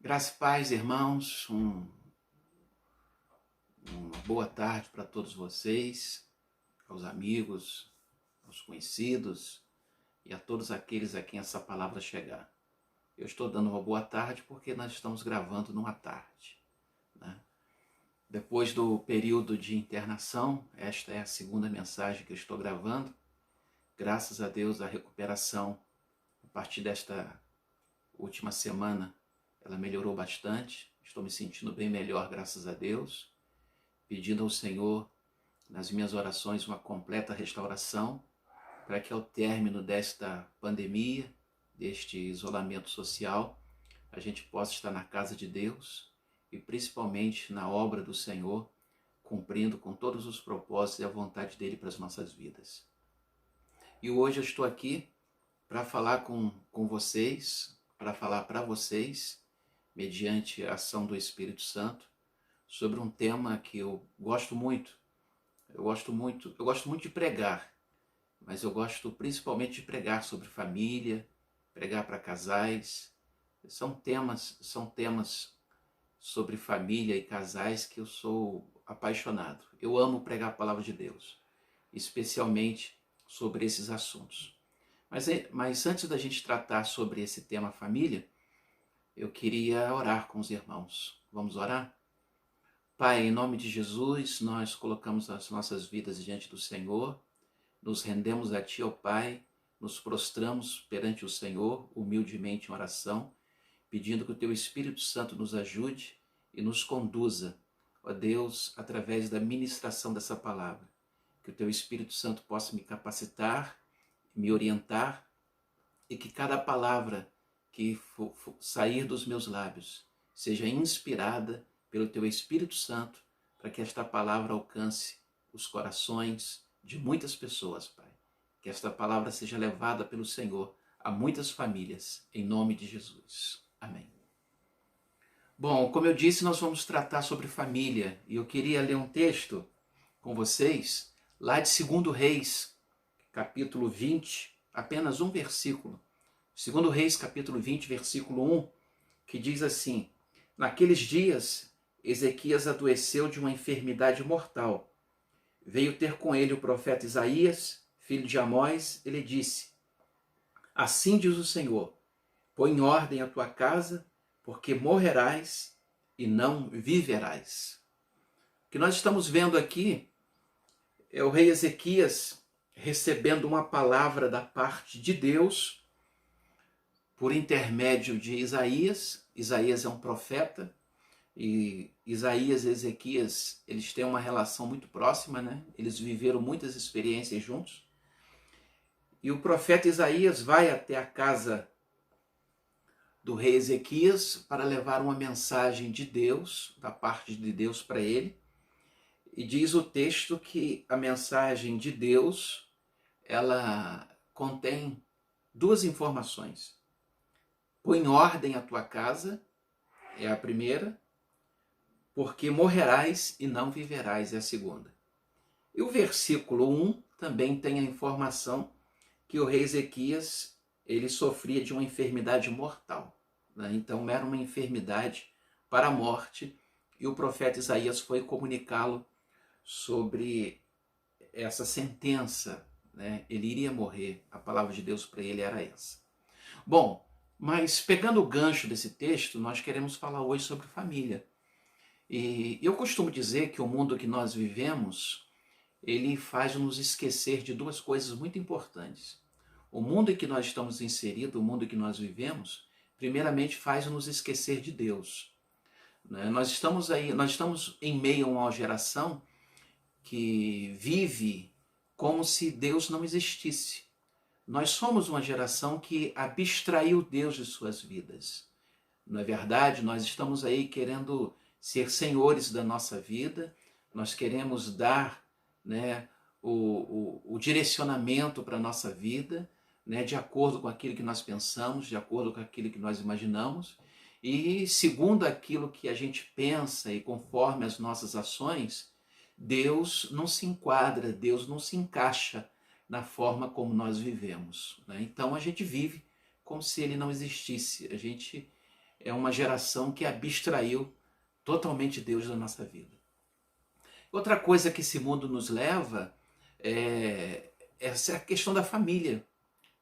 Graça e paz, irmãos. Uma boa tarde para todos vocês, aos amigos, aos conhecidos e a todos aqueles a quem essa palavra chegar. Eu estou dando uma boa tarde porque nós estamos gravando numa tarde, né? Depois do período de internação, esta é a segunda mensagem que eu estou gravando. Graças a Deus, a recuperação, a partir desta última semana, ela melhorou bastante. Estou me sentindo bem melhor, graças a Deus. Pedindo ao Senhor, nas minhas orações, uma completa restauração, para que ao término desta pandemia, deste isolamento social, a gente possa estar na casa de Deus e principalmente na obra do Senhor, cumprindo com todos os propósitos e a vontade dele para as nossas vidas. E hoje eu estou aqui para falar com vocês, para falar para vocês, mediante a ação do Espírito Santo, sobre um tema que eu gosto muito. Eu gosto muito de pregar, mas eu gosto principalmente de pregar sobre família, pregar para casais. São temas sobre família e casais que eu sou apaixonado. Eu amo pregar a palavra de Deus, especialmente sobre esses assuntos. Mas antes da gente tratar sobre esse tema família, eu queria orar com os irmãos. Vamos orar? Pai, em nome de Jesus, nós colocamos as nossas vidas diante do Senhor, nos rendemos a Ti, ó Pai, nos prostramos perante o Senhor, humildemente em oração, pedindo que o Teu Espírito Santo nos ajude e nos conduza, ó Deus, através da ministração dessa palavra. Que o Teu Espírito Santo possa me capacitar, me orientar e que cada palavra que sair dos meus lábios seja inspirada pelo Teu Espírito Santo, para que esta palavra alcance os corações de muitas pessoas, Pai. Que esta palavra seja levada pelo Senhor a muitas famílias, em nome de Jesus. Amém. Bom, como eu disse, nós vamos tratar sobre família, e eu queria ler um texto com vocês, lá de 2 Reis, capítulo 20, apenas um versículo. 2 Reis, capítulo 20, versículo 1, que diz assim: Naqueles dias, Ezequias adoeceu de uma enfermidade mortal. Veio ter com ele o profeta Isaías, filho de Amós, e lhe disse: Assim diz o Senhor, põe em ordem a tua casa, porque morrerás e não viverás. O que nós estamos vendo aqui é o rei Ezequias recebendo uma palavra da parte de Deus por intermédio de Isaías. Isaías é um profeta, e Isaías e Ezequias, eles têm uma relação muito próxima, né? Eles viveram muitas experiências juntos. E o profeta Isaías vai até a casa do rei Ezequias para levar uma mensagem de Deus, da parte de Deus para ele. E diz o texto que a mensagem de Deus, ela contém duas informações. Põe em ordem a tua casa, é a primeira, porque morrerás e não viverás, é a segunda. E o versículo 1 também tem a informação que o rei Ezequias, ele sofria de uma enfermidade mortal, né? Então era uma enfermidade para a morte, e o profeta Isaías foi comunicá-lo sobre essa sentença, né? Ele iria morrer, a palavra de Deus para ele era essa. Bom, mas pegando o gancho desse texto, nós queremos falar hoje sobre família. E eu costumo dizer que o mundo que nós vivemos, ele faz nos esquecer de duas coisas muito importantes. O mundo em que nós estamos inseridos, o mundo em que nós vivemos, primeiramente faz nos esquecer de Deus, né? Nós estamos em meio a uma geração que vive como se Deus não existisse. Nós somos uma geração que abstraiu Deus de suas vidas. Não é verdade? Nós estamos aí querendo ser senhores da nossa vida, nós queremos dar, né, o direcionamento para a nossa vida, né, de acordo com aquilo que nós pensamos, de acordo com aquilo que nós imaginamos, e segundo aquilo que a gente pensa e conforme as nossas ações, Deus não se enquadra, Deus não se encaixa na forma como nós vivemos, né? Então a gente vive como se ele não existisse, a gente é uma geração que abstraiu totalmente Deus da nossa vida. Outra coisa que esse mundo nos leva é essa questão da família.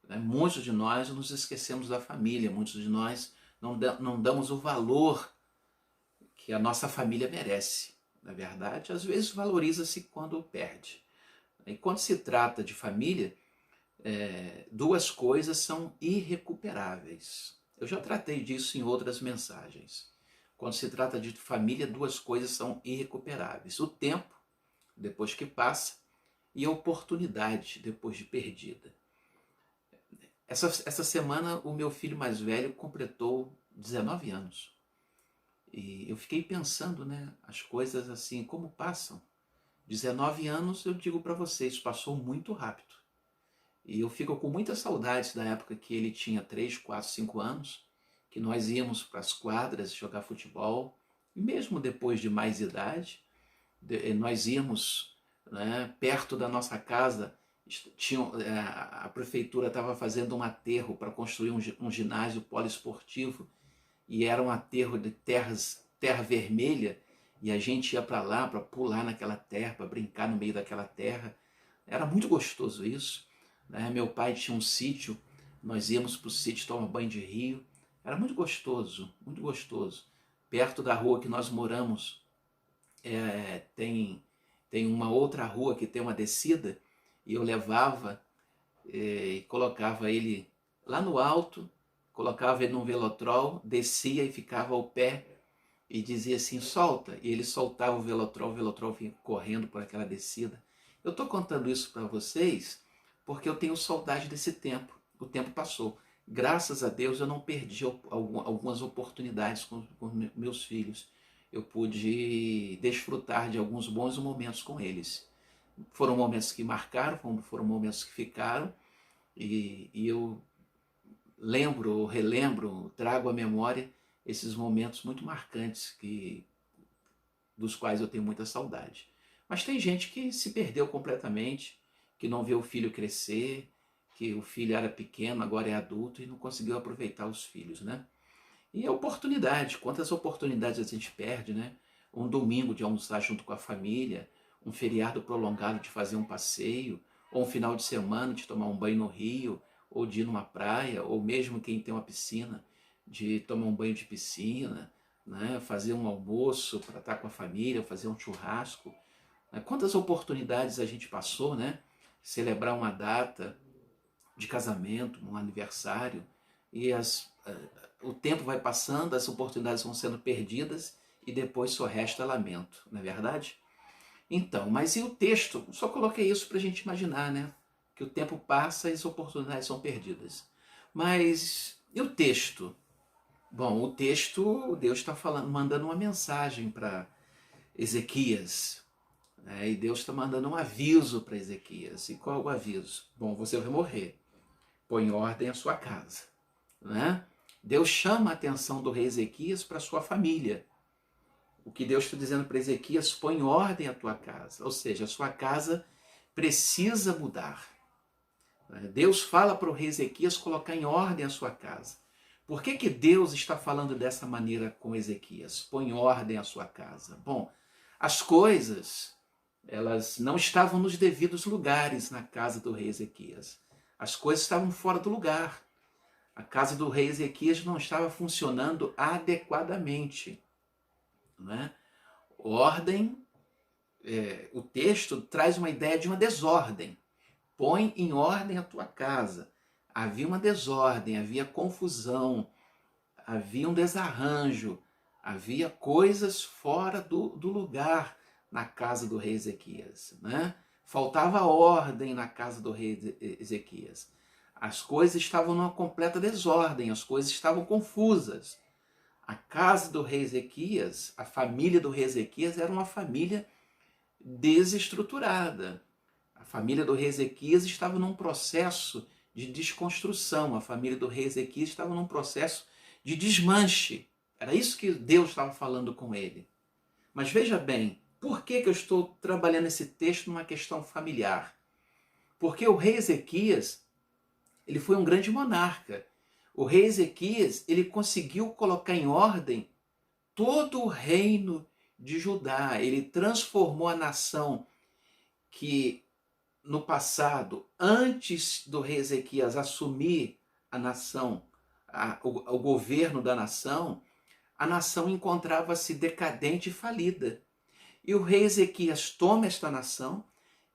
Muitos de nós nos esquecemos da família, muitos de nós não damos o valor que a nossa família merece. Na verdade, às vezes valoriza-se quando perde. E quando se trata de família, duas coisas são irrecuperáveis. Eu já tratei disso em outras mensagens. Quando se trata de família, duas coisas são irrecuperáveis: o tempo, depois que passa, e a oportunidade, depois de perdida. Essa semana, o meu filho mais velho completou 19 anos. E eu fiquei pensando, as coisas assim, como passam. 19 anos, eu digo para vocês, passou muito rápido. E eu fico com muitas saudades da época que ele tinha 3, 4, 5 anos, que nós íamos para as quadras jogar futebol, e mesmo depois de mais idade, nós íamos perto da nossa casa. A prefeitura estava fazendo um aterro para construir um ginásio poliesportivo, e era um aterro de terra vermelha, e a gente ia para lá para pular naquela terra, para brincar no meio daquela terra. Era muito gostoso isso. Meu pai tinha um sítio, nós íamos para o sítio tomar banho de rio. Era muito gostoso, muito gostoso. Perto da rua que nós moramos, tem uma outra rua que tem uma descida, e eu levava e colocava ele lá no alto, colocava ele num velotrol, descia e ficava ao pé e dizia assim: solta, e ele soltava o velotrol vinha correndo por aquela descida. Eu estou contando isso para vocês porque eu tenho saudade desse tempo. O tempo passou. Graças a Deus eu não perdi algumas oportunidades com meus filhos. Eu pude desfrutar de alguns bons momentos com eles. Foram momentos que marcaram, foram momentos que ficaram, e eu lembro, relembro, trago à memória esses momentos muito marcantes dos quais eu tenho muita saudade. Mas tem gente que se perdeu completamente, que não vê o filho crescer, que o filho era pequeno, agora é adulto e não conseguiu aproveitar os filhos, E a oportunidade, quantas oportunidades a gente perde, Um domingo de almoçar junto com a família, um feriado prolongado de fazer um passeio, ou um final de semana de tomar um banho no rio, ou de ir numa praia, ou mesmo quem tem uma piscina, de tomar um banho de piscina, fazer um almoço para estar com a família, fazer um churrasco. Quantas oportunidades a gente passou, celebrar uma data de casamento, um aniversário, e o tempo vai passando, as oportunidades vão sendo perdidas, e depois só resta lamento, não é verdade? Então, mas e o texto? Só coloquei isso para a gente imaginar, que o tempo passa e as oportunidades são perdidas. Mas e o texto? Bom, o texto, Deus está mandando uma mensagem para Ezequias, e Deus está mandando um aviso para Ezequias. E qual é o aviso? Bom, você vai morrer. Põe em ordem a sua casa. Deus chama a atenção do rei Ezequias para a sua família. O que Deus está dizendo para Ezequias: põe em ordem a tua casa. Ou seja, a sua casa precisa mudar. Deus fala para o rei Ezequias colocar em ordem a sua casa. Por que Deus está falando dessa maneira com Ezequias? Põe em ordem a sua casa. Bom, as coisas, elas não estavam nos devidos lugares na casa do rei Ezequias. As coisas estavam fora do lugar. A casa do rei Ezequias não estava funcionando adequadamente. Ordem, o texto traz uma ideia de uma desordem. Põe em ordem a tua casa. Havia uma desordem, havia confusão, havia um desarranjo, havia coisas fora do lugar na casa do rei Ezequias. Faltava ordem na casa do rei Ezequias. As coisas estavam numa completa desordem, as coisas estavam confusas. A casa do rei Ezequias, a família do rei Ezequias era uma família desestruturada. A família do rei Ezequias estava num processo de desconstrução. A família do rei Ezequias estava num processo de desmanche. Era isso que Deus estava falando com ele. Mas veja bem, por que eu estou trabalhando esse texto numa questão familiar? Porque o rei Ezequias, ele foi um grande monarca. O rei Ezequias, ele conseguiu colocar em ordem todo o reino de Judá. Ele transformou a nação que no passado, antes do rei Ezequias assumir a nação, o governo da nação, a nação encontrava-se decadente e falida. E o rei Ezequias toma esta nação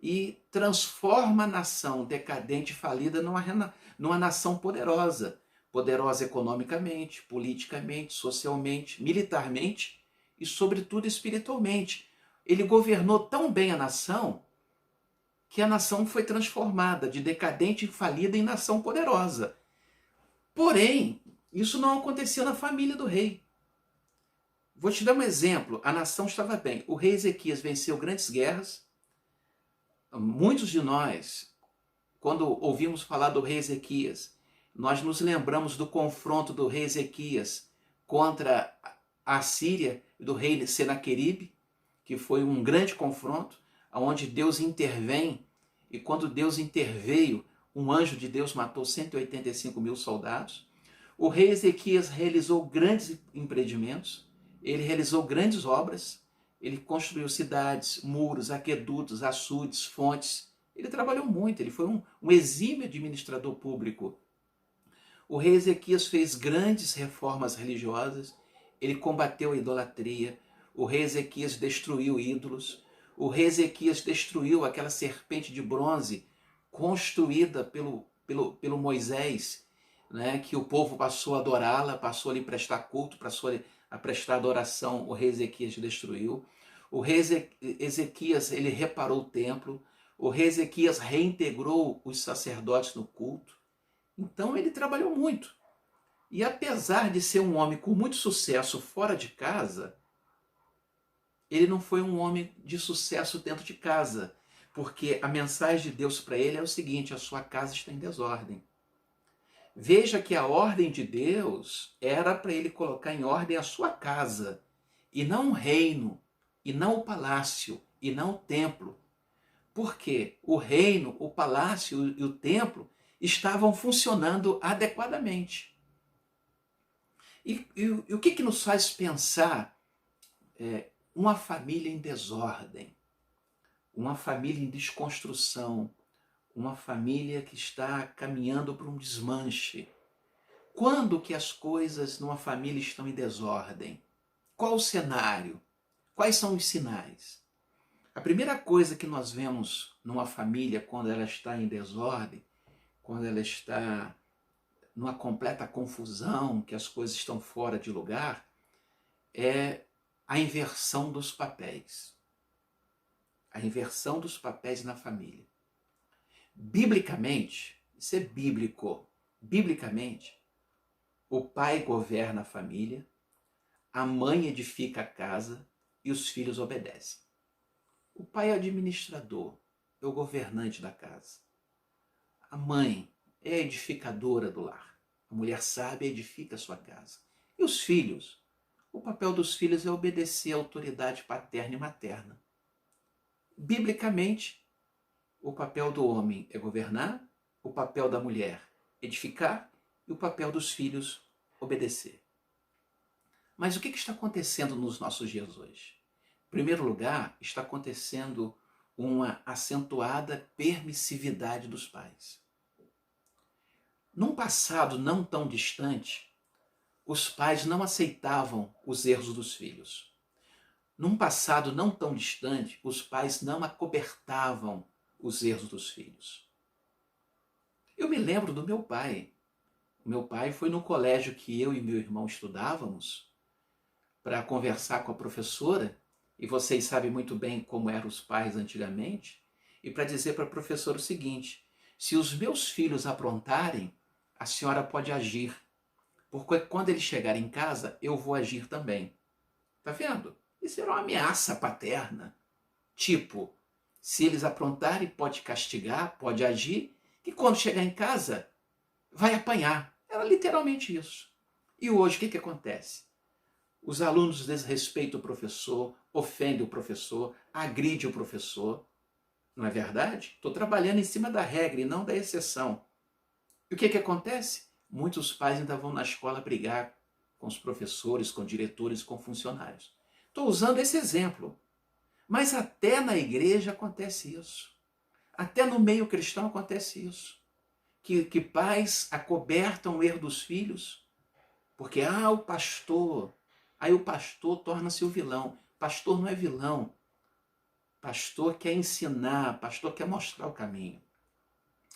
e transforma a nação decadente e falida numa nação poderosa. Poderosa economicamente, politicamente, socialmente, militarmente e, sobretudo, espiritualmente. Ele governou tão bem a nação que a nação foi transformada de decadente e falida em nação poderosa. Porém, isso não acontecia na família do rei. Vou te dar um exemplo. A nação estava bem. O rei Ezequias venceu grandes guerras. Muitos de nós, quando ouvimos falar do rei Ezequias, nós nos lembramos do confronto do rei Ezequias contra a Síria, do rei Senaqueribe, que foi um grande confronto, onde Deus intervém, e quando Deus interveio, um anjo de Deus matou 185 mil soldados. O rei Ezequias realizou grandes empreendimentos, ele realizou grandes obras, ele construiu cidades, muros, aquedutos, açudes, fontes. Ele trabalhou muito, ele foi um exímio administrador público. O rei Ezequias fez grandes reformas religiosas, ele combateu a idolatria, o rei Ezequias destruiu ídolos, o rei Ezequias destruiu aquela serpente de bronze construída pelo Moisés, né, que o povo passou a adorá-la, passou a lhe prestar culto, passou a prestar adoração, o rei Ezequias destruiu. O rei Ezequias, ele reparou o templo, o rei Ezequias reintegrou os sacerdotes no culto. Então ele trabalhou muito. E apesar de ser um homem com muito sucesso fora de casa, ele não foi um homem de sucesso dentro de casa, porque a mensagem de Deus para ele é o seguinte: a sua casa está em desordem. Veja que a ordem de Deus era para ele colocar em ordem a sua casa, e não o reino, e não o palácio, e não o templo. Porque o reino, o palácio e o templo estavam funcionando adequadamente. E o que nos faz pensar uma família em desordem, uma família em desconstrução, uma família que está caminhando para um desmanche? Quando que as coisas numa família estão em desordem? Qual o cenário? Quais são os sinais? A primeira coisa que nós vemos numa família quando ela está em desordem, quando ela está numa completa confusão, que as coisas estão fora de lugar, é a inversão dos papéis. A inversão dos papéis na família. Biblicamente, isso é bíblico. Biblicamente, o pai governa a família, a mãe edifica a casa e os filhos obedecem. O pai é o administrador, é o governante da casa. A mãe é a edificadora do lar. A mulher sábia edifica a sua casa. E os filhos? O papel dos filhos é obedecer à autoridade paterna e materna. Biblicamente, o papel do homem é governar, o papel da mulher edificar e o papel dos filhos obedecer. Mas o que está acontecendo nos nossos dias hoje? Em primeiro lugar, está acontecendo uma acentuada permissividade dos pais. Num passado não tão distante, os pais não aceitavam os erros dos filhos. Num passado não tão distante, os pais não acobertavam os erros dos filhos. Eu me lembro do meu pai. O meu pai foi no colégio que eu e meu irmão estudávamos para conversar com a professora, e vocês sabem muito bem como eram os pais antigamente, e para dizer para a professora o seguinte: se os meus filhos aprontarem, a senhora pode agir, porque quando eles chegarem em casa, eu vou agir também. Tá vendo? Isso era uma ameaça paterna. Tipo, se eles aprontarem, pode castigar, pode agir, e quando chegar em casa, vai apanhar. Era literalmente isso. E hoje, o que acontece? Os alunos desrespeitam o professor, ofendem o professor, agridem o professor. Não é verdade? Estou trabalhando em cima da regra e não da exceção. E o que acontece? muitos pais ainda vão na escola brigar com os professores, com diretores, com funcionários. Estou usando esse exemplo. Mas até na igreja acontece isso. Até no meio cristão acontece isso. Que pais acobertam o erro dos filhos, porque, o pastor. Aí o pastor torna-se o vilão. Pastor não é vilão. Pastor quer ensinar, pastor quer mostrar o caminho.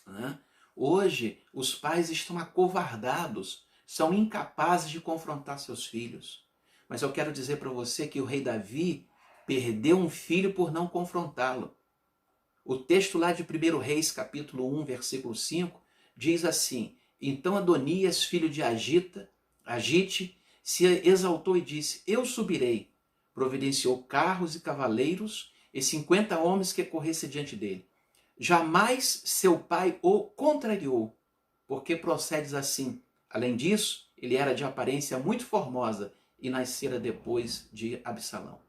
Né? Hoje, os pais estão acovardados, são incapazes de confrontar seus filhos. Mas eu quero dizer para você que o rei Davi perdeu um filho por não confrontá-lo. O texto lá de 1 Reis, capítulo 1, versículo 5, diz assim: Então Adonias, filho de Agite, se exaltou e disse: Eu subirei. Providenciou carros e cavaleiros e 50 homens que corressem diante dele. Jamais seu pai o contrariou, porque procedes assim. Além disso, ele era de aparência muito formosa e nascera depois de Absalão.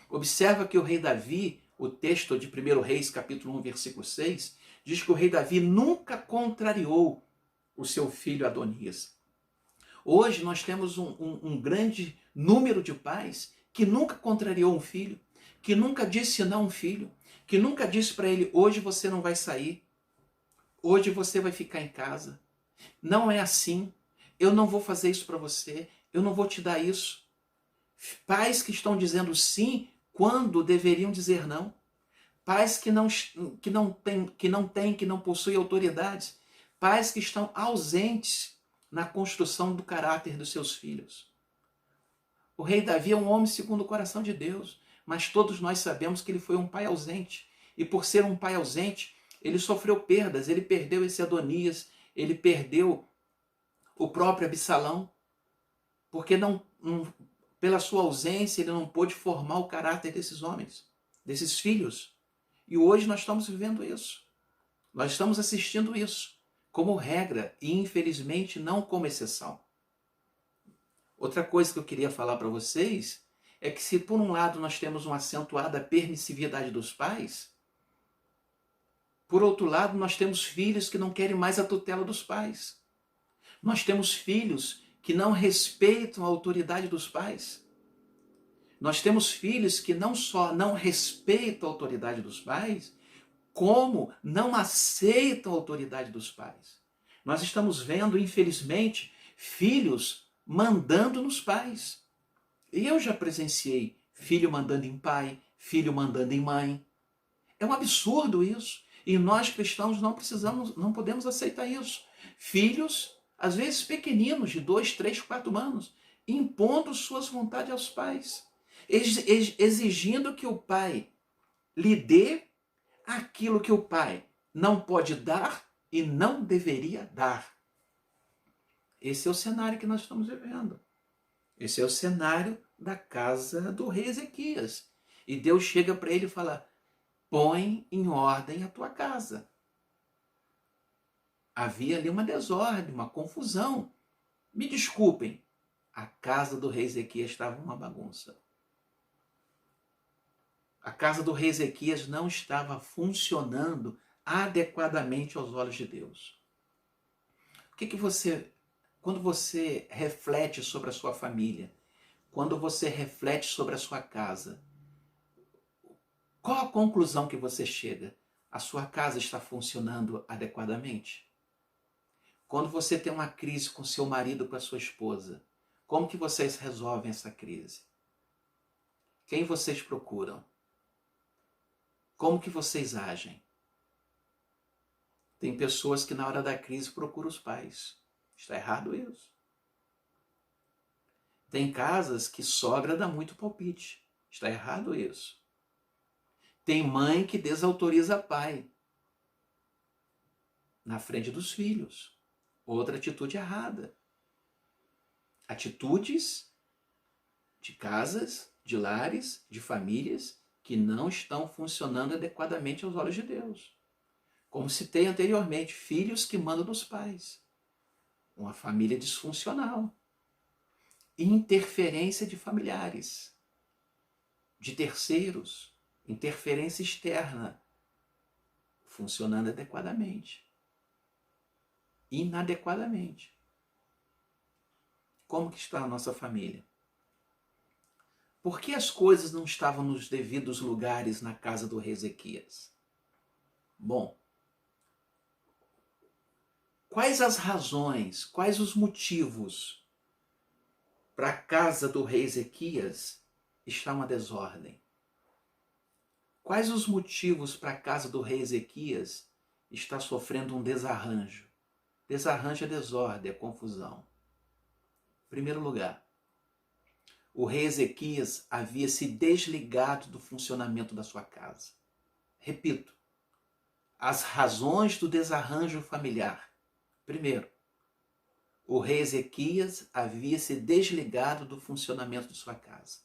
Observa que o rei Davi, o texto de 1 Reis, capítulo 1, versículo 6, diz que o rei Davi nunca contrariou o seu filho Adonias. Hoje nós temos um grande número de pais que nunca contrariou um filho, que nunca disse não a um filho, que nunca disse para ele: hoje você não vai sair, hoje você vai ficar em casa. Não é assim, eu não vou fazer isso para você, eu não vou te dar isso. Pais que estão dizendo sim quando deveriam dizer não. Pais que não possuem autoridades. Pais que estão ausentes na construção do caráter dos seus filhos. O rei Davi é um homem segundo o coração de Deus, mas todos nós sabemos que ele foi um pai ausente. E por ser um pai ausente, ele sofreu perdas. Ele perdeu esse Adonias, ele perdeu o próprio Absalão, porque pela sua ausência ele não pôde formar o caráter desses homens, desses filhos. E hoje nós estamos vivendo isso. Nós estamos assistindo isso como regra e, infelizmente, não como exceção. Outra coisa que eu queria falar para vocês é que, se por um lado nós temos uma acentuada permissividade dos pais, por outro lado nós temos filhos que não querem mais a tutela dos pais. Nós temos filhos que não respeitam a autoridade dos pais. Nós temos filhos que não só não respeitam a autoridade dos pais, como não aceitam a autoridade dos pais. Nós estamos vendo, infelizmente, filhos mandando nos pais. E eu já presenciei filho mandando em pai, filho mandando em mãe. É um absurdo isso. E nós cristãos não podemos aceitar isso. Filhos, às vezes pequeninos, de 2, 3, 4 anos, impondo suas vontades aos pais, exigindo que o pai lhe dê aquilo que o pai não pode dar e não deveria dar. Esse é o cenário que nós estamos vivendo. Esse é o cenário da casa do rei Ezequias. E Deus chega para ele e fala: põe em ordem a tua casa. Havia ali uma desordem, uma confusão. Me desculpem, a casa do rei Ezequias estava uma bagunça. A casa do rei Ezequias não estava funcionando adequadamente aos olhos de Deus. Quando você reflete sobre a sua família, quando você reflete sobre a sua casa, qual a conclusão que você chega? A sua casa está funcionando adequadamente? Quando você tem uma crise com seu marido, com a sua esposa, como que vocês resolvem essa crise? Quem vocês procuram? Como que vocês agem? Tem pessoas que na hora da crise procuram os pais. Está errado isso. Tem casas que sogra dá muito palpite. Está errado isso. Tem mãe que desautoriza pai na frente dos filhos. Outra atitude errada. Atitudes de casas, de lares, de famílias que não estão funcionando adequadamente aos olhos de Deus. Como citei anteriormente, filhos que mandam nos pais. Uma família disfuncional. Interferência de familiares, de terceiros, interferência externa, funcionando adequadamente. Inadequadamente. como que está a nossa família? Por que as coisas não estavam nos devidos lugares na casa do rei Ezequias? Bom, quais as razões, quais os motivos para a casa do rei Ezequias estar uma desordem? Quais os motivos para a casa do rei Ezequias estar sofrendo um desarranjo? Desarranjo é desordem, é confusão. Em primeiro lugar, o rei Ezequias havia se desligado do funcionamento da sua casa. Repito, as razões do desarranjo familiar. Primeiro, o rei Ezequias havia se desligado do funcionamento de sua casa.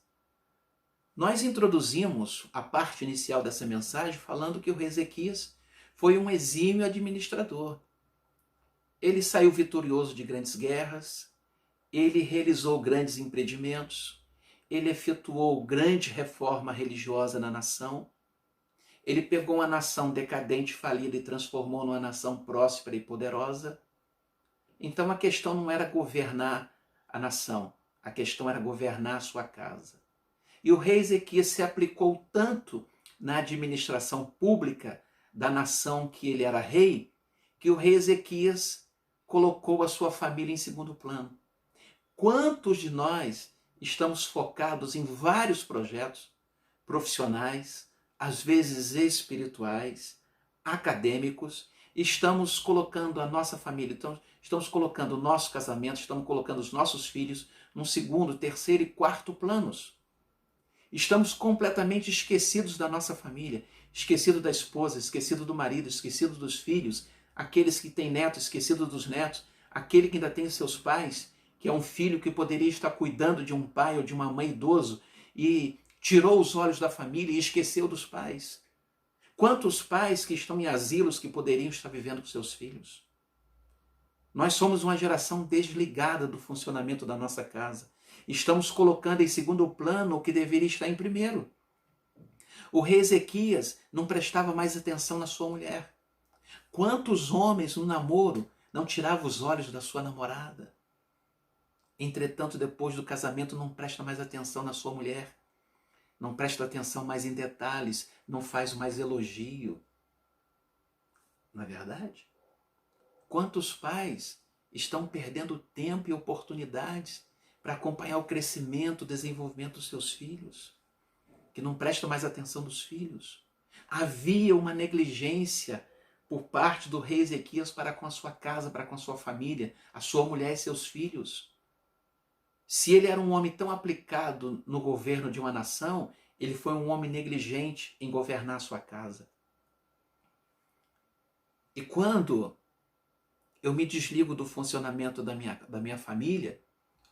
Nós introduzimos a parte inicial dessa mensagem falando que o rei Ezequias foi um exímio administrador. Ele saiu vitorioso de grandes guerras, ele realizou grandes empreendimentos, ele efetuou grande reforma religiosa na nação, ele pegou uma nação decadente, falida e transformou numa nação próspera e poderosa. Então a questão não era governar a nação, a questão era governar a sua casa. E o rei Ezequias se aplicou tanto na administração pública da nação que ele era rei, que o rei Ezequias colocou a sua família em segundo plano. Quantos de nós estamos focados em vários projetos profissionais, às vezes espirituais, acadêmicos, estamos colocando a nossa família, então, estamos colocando o nosso casamento, estamos colocando os nossos filhos num segundo, terceiro e quarto planos. Estamos completamente esquecidos da nossa família, esquecido da esposa, esquecido do marido, esquecido dos filhos, aqueles que têm netos, esquecido dos netos, aquele que ainda tem seus pais, que é um filho que poderia estar cuidando de um pai ou de uma mãe idoso e tirou os olhos da família e esqueceu dos pais. Quantos pais que estão em asilos que poderiam estar vivendo com seus filhos? Nós somos uma geração desligada do funcionamento da nossa casa. Estamos colocando em segundo plano o que deveria estar em primeiro. O rei Ezequias não prestava mais atenção na sua mulher. Quantos homens no namoro não tiravam os olhos da sua namorada? Entretanto, depois do casamento, não presta mais atenção na sua mulher. Não presta atenção mais em detalhes, não faz mais elogio. Não é verdade? Quantos pais estão perdendo tempo e oportunidades para acompanhar o crescimento, o desenvolvimento dos seus filhos, que não prestam mais atenção dos filhos? Havia uma negligência por parte do rei Ezequias para com a sua casa, para com a sua família, a sua mulher e seus filhos. Se ele era um homem tão aplicado no governo de uma nação, ele foi um homem negligente em governar a sua casa. E quando eu me desligo do funcionamento da minha família,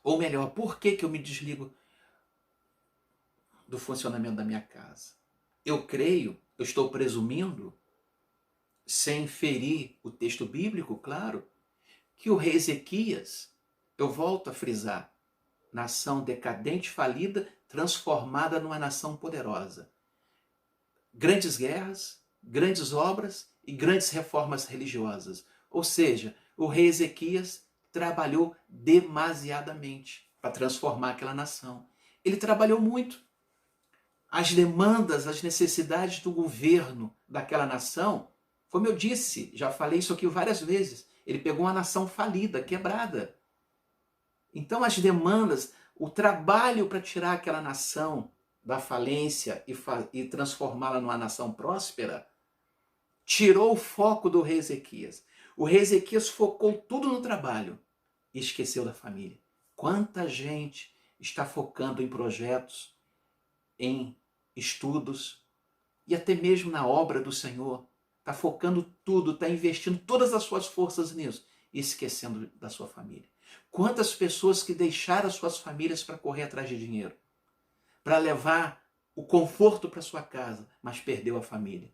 ou melhor, por que eu me desligo do funcionamento da minha casa? Eu creio, eu estou presumindo, sem ferir o texto bíblico, claro, que o rei Ezequias, eu volto a frisar, nação decadente, falida, transformada numa nação poderosa. Grandes guerras, grandes obras e grandes reformas religiosas. Ou seja, o rei Ezequias trabalhou demasiadamente para transformar aquela nação. Ele trabalhou muito. As demandas, as necessidades do governo daquela nação, como eu disse, já falei isso aqui várias vezes, ele pegou uma nação falida, quebrada. Então as demandas, o trabalho para tirar aquela nação da falência e transformá-la numa nação próspera, tirou o foco do rei Ezequias. O rei Ezequias focou tudo no trabalho e esqueceu da família. Quanta gente está focando em projetos, em estudos e até mesmo na obra do Senhor. Está focando tudo, está investindo todas as suas forças nisso e esquecendo da sua família. Quantas pessoas que deixaram as suas famílias para correr atrás de dinheiro, para levar o conforto para sua casa, mas perdeu a família.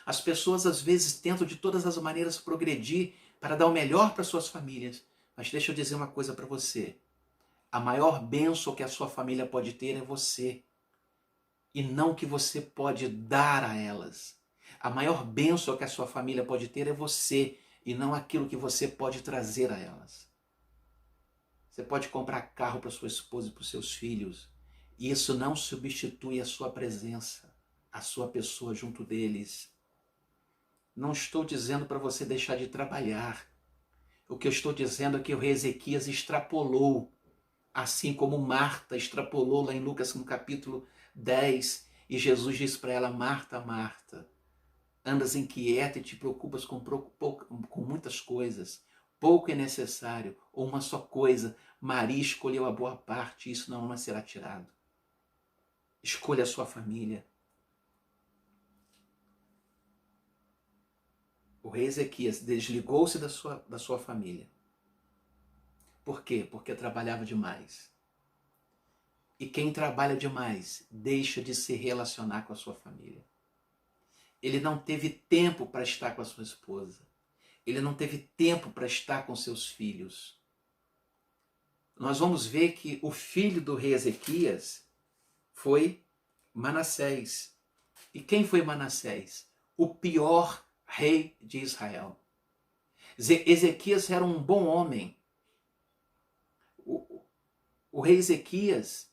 As pessoas às vezes tentam de todas as maneiras progredir para dar o melhor para suas famílias. Mas deixa eu dizer uma coisa para você. A maior bênção que a sua família pode ter é você. E não o que você pode dar a elas. A maior bênção que a sua família pode ter é você. E não aquilo que você pode trazer a elas. você pode comprar carro para sua esposa e para os seus filhos. E isso não substitui a sua presença, a sua pessoa junto deles. Não estou dizendo para você deixar de trabalhar. O que eu estou dizendo é que o rei Ezequias extrapolou, assim como Marta extrapolou lá em Lucas no capítulo 10, e Jesus disse para ela: Marta, Marta, andas inquieta e te preocupas com muitas coisas. Pouco é necessário, ou uma só coisa. Maria escolheu a boa parte, e isso não lhe será tirado. Escolha a sua família. O rei Ezequias desligou-se da sua família. Por quê? Porque trabalhava demais. E quem trabalha demais deixa de se relacionar com a sua família. Ele não teve tempo para estar com a sua esposa. Ele não teve tempo para estar com seus filhos. Nós vamos ver que o filho do rei Ezequias foi Manassés. E quem foi Manassés? O pior rei de Israel. Ezequias era um bom homem. O rei Ezequias,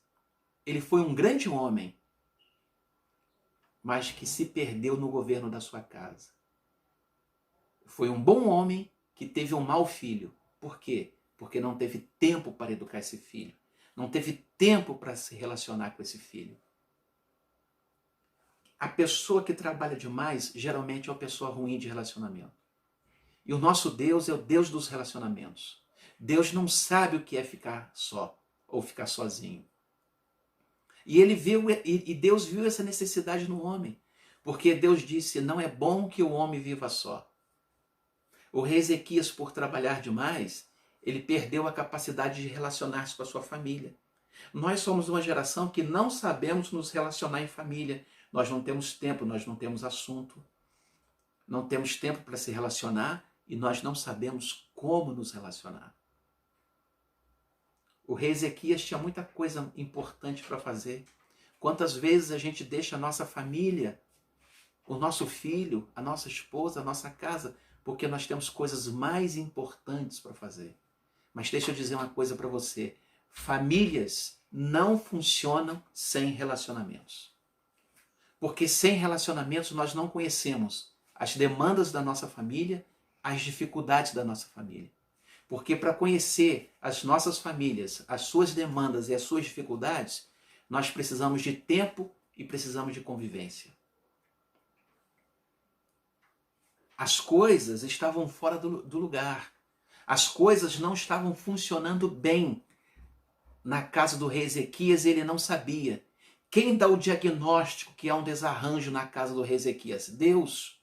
ele foi um grande homem, mas que se perdeu no governo da sua casa. Foi um bom homem que teve um mau filho. Por quê? Porque não teve tempo para educar esse filho. Não teve tempo para se relacionar com esse filho. A pessoa que trabalha demais, geralmente é uma pessoa ruim de relacionamento. E o nosso Deus é o Deus dos relacionamentos. Deus não sabe o que é ficar só ou ficar sozinho. E Deus viu essa necessidade no homem, porque Deus disse: não é bom que o homem viva só. O rei Ezequias, por trabalhar demais, ele perdeu a capacidade de relacionar-se com a sua família. Nós somos uma geração que não sabemos nos relacionar em família. Nós não temos tempo, nós não temos assunto. Não temos tempo para se relacionar e nós não sabemos como nos relacionar. O rei Ezequias tinha muita coisa importante para fazer. Quantas vezes a gente deixa a nossa família, o nosso filho, a nossa esposa, a nossa casa, porque nós temos coisas mais importantes para fazer. Mas deixa eu dizer uma coisa para você. Famílias não funcionam sem relacionamentos. Porque sem relacionamentos nós não conhecemos as demandas da nossa família, as dificuldades da nossa família. Porque para conhecer as nossas famílias, as suas demandas e as suas dificuldades, nós precisamos de tempo e precisamos de convivência. As coisas estavam fora do lugar. As coisas não estavam funcionando bem. Na casa do rei Ezequias, ele não sabia. Quem dá o diagnóstico que há um desarranjo na casa do rei Ezequias? Deus.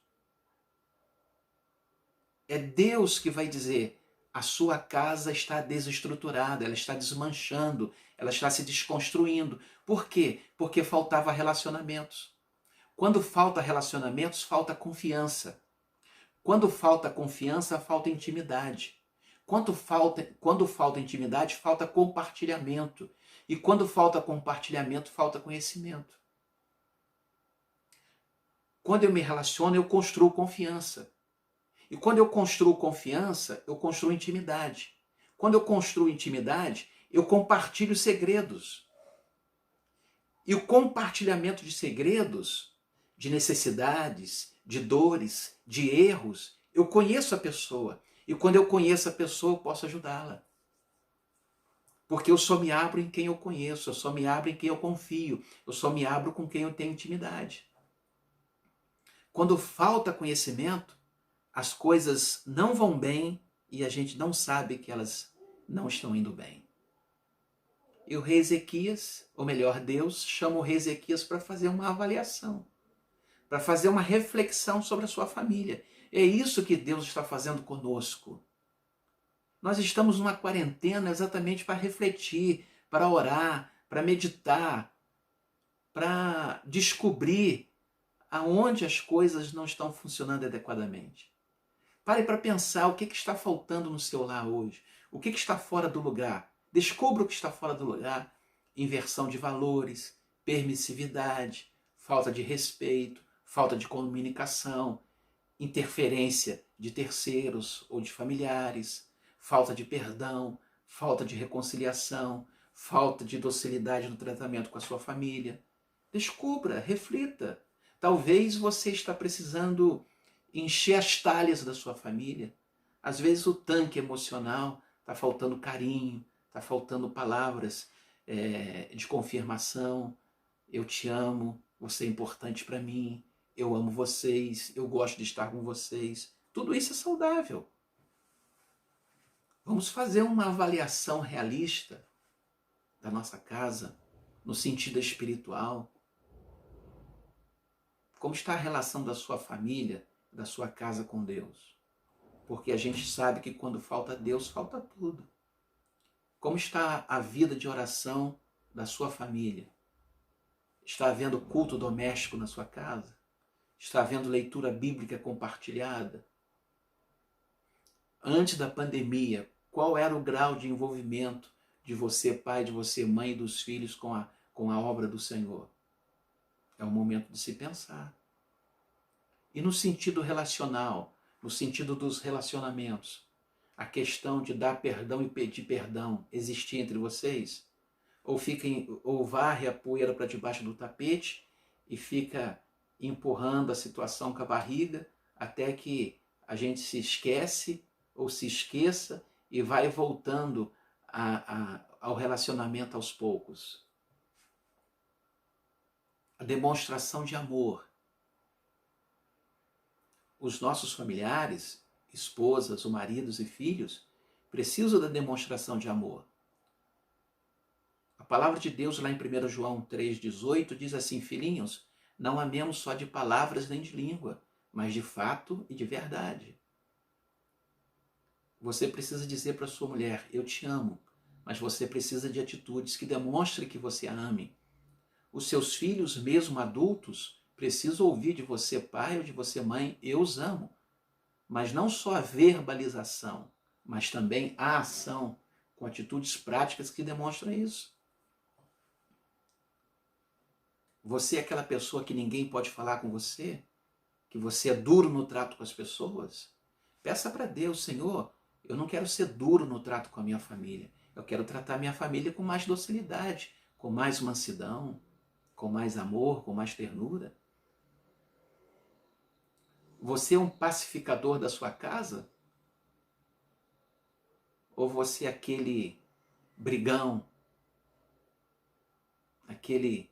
É Deus que vai dizer: a sua casa está desestruturada, ela está desmanchando, ela está se desconstruindo. Por quê? Porque faltava relacionamentos. Quando falta relacionamentos, falta confiança. Quando falta confiança, falta intimidade. Quando falta intimidade, falta compartilhamento. E quando falta compartilhamento, falta conhecimento. Quando eu me relaciono, eu construo confiança. E quando eu construo confiança, eu construo intimidade. Quando eu construo intimidade, eu compartilho segredos. E o compartilhamento de segredos, de necessidades, de dores, de erros, eu conheço a pessoa. E quando eu conheço a pessoa, eu posso ajudá-la. Porque eu só me abro em quem eu conheço, eu só me abro em quem eu confio, eu só me abro com quem eu tenho intimidade. Quando falta conhecimento, as coisas não vão bem e a gente não sabe que elas não estão indo bem. E o rei Ezequias, ou melhor, Deus, chama o rei Ezequias para fazer uma avaliação, para fazer uma reflexão sobre a sua família. É isso que Deus está fazendo conosco. Nós estamos numa quarentena exatamente para refletir, para orar, para meditar, para descobrir aonde as coisas não estão funcionando adequadamente. Pare para pensar o que está faltando no seu lar hoje. O que está fora do lugar. Descubra o que está fora do lugar. Inversão de valores, permissividade, falta de respeito, falta de comunicação, interferência de terceiros ou de familiares, falta de perdão, falta de reconciliação, falta de docilidade no tratamento com a sua família. Descubra, reflita. Talvez você está precisando encher as talhas da sua família. Às vezes o tanque emocional está faltando carinho, está faltando palavras de confirmação. Eu te amo, você é importante para mim, eu amo vocês, eu gosto de estar com vocês. Tudo isso é saudável. Vamos fazer uma avaliação realista da nossa casa, no sentido espiritual. Como está a relação da sua família, da sua casa com Deus? Porque a gente sabe que quando falta Deus, falta tudo. Como está a vida de oração da sua família? Está havendo culto doméstico na sua casa? Está havendo leitura bíblica compartilhada? Antes da pandemia, qual era o grau de envolvimento de você, pai, de você, mãe e dos filhos com a obra do Senhor? É o momento de se pensar. E no sentido relacional, no sentido dos relacionamentos, a questão de dar perdão e pedir perdão existia entre vocês? Ou varre a poeira para debaixo do tapete e fica empurrando a situação com a barriga até que a gente se esquece ou se esqueça e vai voltando ao relacionamento aos poucos? A demonstração de amor. Os nossos familiares, esposas, ou maridos e filhos, precisam da demonstração de amor. A palavra de Deus lá em 1 João 3,18 diz assim: filhinhos, não amemos só de palavras nem de língua, mas de fato e de verdade. Você precisa dizer para sua mulher: eu te amo, mas você precisa de atitudes que demonstrem que você a ame. Os seus filhos, mesmo adultos, precisam ouvir de você, pai, ou de você, mãe: eu os amo. Mas não só a verbalização, mas também a ação, com atitudes práticas que demonstram isso. Você é aquela pessoa que ninguém pode falar com você? Que você é duro no trato com as pessoas? Peça para Deus: Senhor, eu não quero ser duro no trato com a minha família. Eu quero tratar minha família com mais docilidade, com mais mansidão, com mais amor, com mais ternura. Você é um pacificador da sua casa? Ou você é aquele brigão, aquele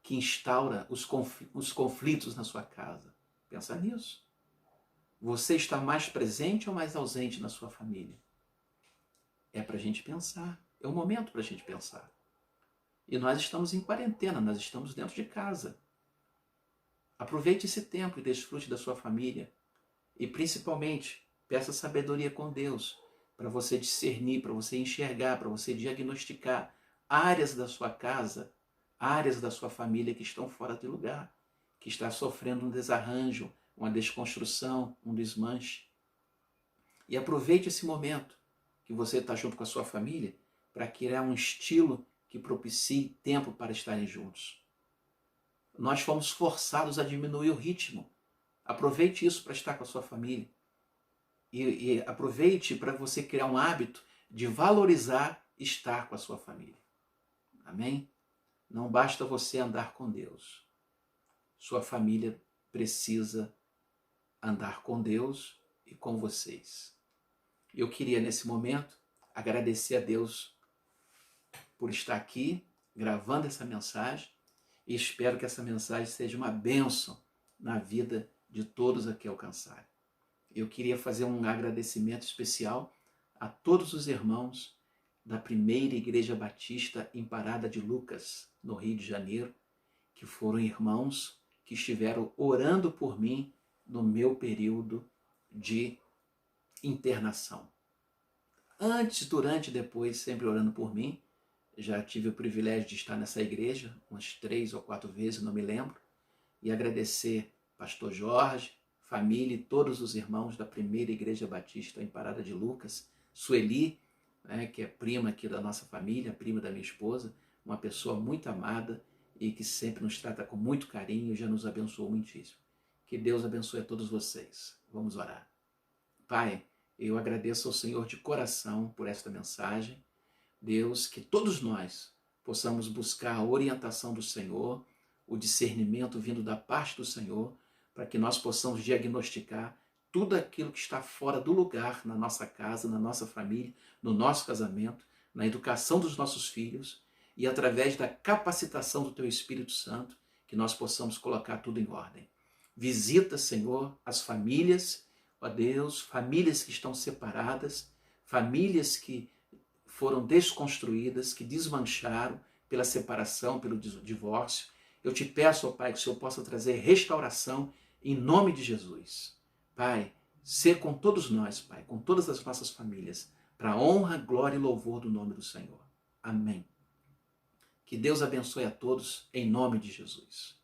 que instaura os conflitos na sua casa? Pensa nisso. Você está mais presente ou mais ausente na sua família? É para a gente pensar. É o momento para a gente pensar. E nós estamos em quarentena, nós estamos dentro de casa. Aproveite esse tempo e desfrute da sua família. E principalmente, peça sabedoria com Deus para você discernir, para você enxergar, para você diagnosticar áreas da sua casa, áreas da sua família que estão fora de lugar, que está sofrendo um desarranjo, uma desconstrução, um desmanche. E aproveite esse momento que você está junto com a sua família para criar um estilo que propicie tempo para estarem juntos. Nós fomos forçados a diminuir o ritmo. Aproveite isso para estar com a sua família. E aproveite para você criar um hábito de valorizar estar com a sua família. Amém? Não basta você andar com Deus. Sua família precisa andar com Deus e com vocês. Eu queria, nesse momento, agradecer a Deus por estar aqui, gravando essa mensagem, e espero que essa mensagem seja uma bênção na vida de todos a que alcançarem. Eu queria fazer um agradecimento especial a todos os irmãos da Primeira Igreja Batista em Parada de Lucas, no Rio de Janeiro, que foram irmãos que estiveram orando por mim no meu período de internação. Antes, durante e depois, sempre orando por mim. Já tive o privilégio de estar nessa igreja umas 3 ou 4 vezes, não me lembro, e agradecer pastor Jorge, família e todos os irmãos da Primeira Igreja Batista em Parada de Lucas, Sueli, que é prima aqui da nossa família, prima da minha esposa, uma pessoa muito amada e que sempre nos trata com muito carinho e já nos abençoou muitíssimo. Que Deus abençoe a todos vocês. Vamos orar. Pai, eu agradeço ao Senhor de coração por esta mensagem. Deus, que todos nós possamos buscar a orientação do Senhor, o discernimento vindo da parte do Senhor, para que nós possamos diagnosticar tudo aquilo que está fora do lugar na nossa casa, na nossa família, no nosso casamento, na educação dos nossos filhos e através da capacitação do Teu Espírito Santo, que nós possamos colocar tudo em ordem. Visita, Senhor, as famílias, ó Deus, famílias que estão separadas, famílias que foram desconstruídas, que desmancharam pela separação, pelo divórcio. Eu te peço, ó Pai, que o Senhor possa trazer restauração em nome de Jesus. Pai, ser com todos nós, Pai, com todas as nossas famílias, para a honra, glória e louvor do nome do Senhor. Amém. Que Deus abençoe a todos, em nome de Jesus.